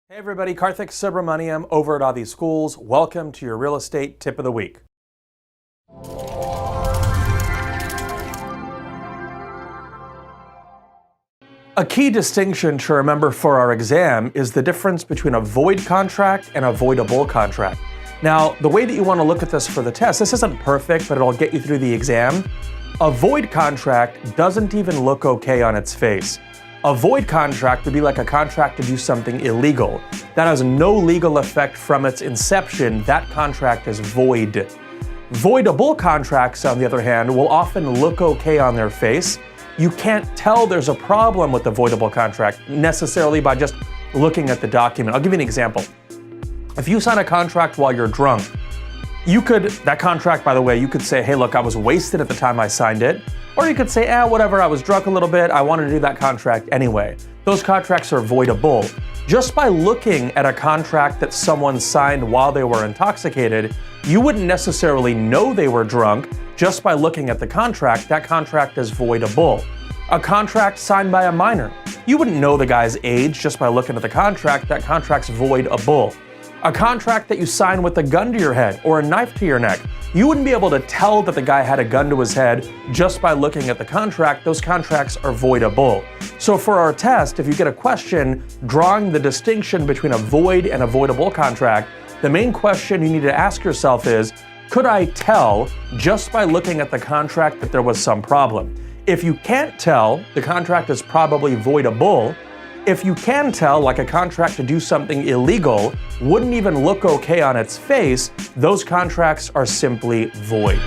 Hey everybody, Kartik Subramaniam over at ADHI Schools. Welcome to your real estate tip of the week. A key distinction to remember for our exam is the difference between a void contract and a voidable contract. Now, the way that you want to look at this for the test, this isn't perfect, but it'll get you through the exam. A void contract doesn't even look okay on its face. A void contract would be like a contract to do something illegal. That has no legal effect from its inception. That contract is void. Voidable contracts, on the other hand, will often look okay on their face. You can't tell there's a problem with the voidable contract necessarily by just looking at the document. I'll give you an example. If you sign a contract while you're drunk, that contract, by the way, you could say, hey, look, I was wasted at the time I signed it. Or you could say, whatever, I was drunk a little bit, I wanted to do that contract anyway. Those contracts are voidable. Just by looking at a contract that someone signed while they were intoxicated, you wouldn't necessarily know they were drunk. Just by looking at the contract, that contract is voidable. A contract signed by a minor, you wouldn't know the guy's age just by looking at the contract. That contract's voidable. A contract that you sign with a gun to your head or a knife to your neck, you wouldn't be able to tell that the guy had a gun to his head just by looking at the contract. Those contracts are voidable. So for our test, if you get a question drawing the distinction between a void and a voidable contract, the main question you need to ask yourself is, could I tell just by looking at the contract that there was some problem? If you can't tell, the contract is probably voidable. If you can tell, like a contract to do something illegal wouldn't even look okay on its face, those contracts are simply void.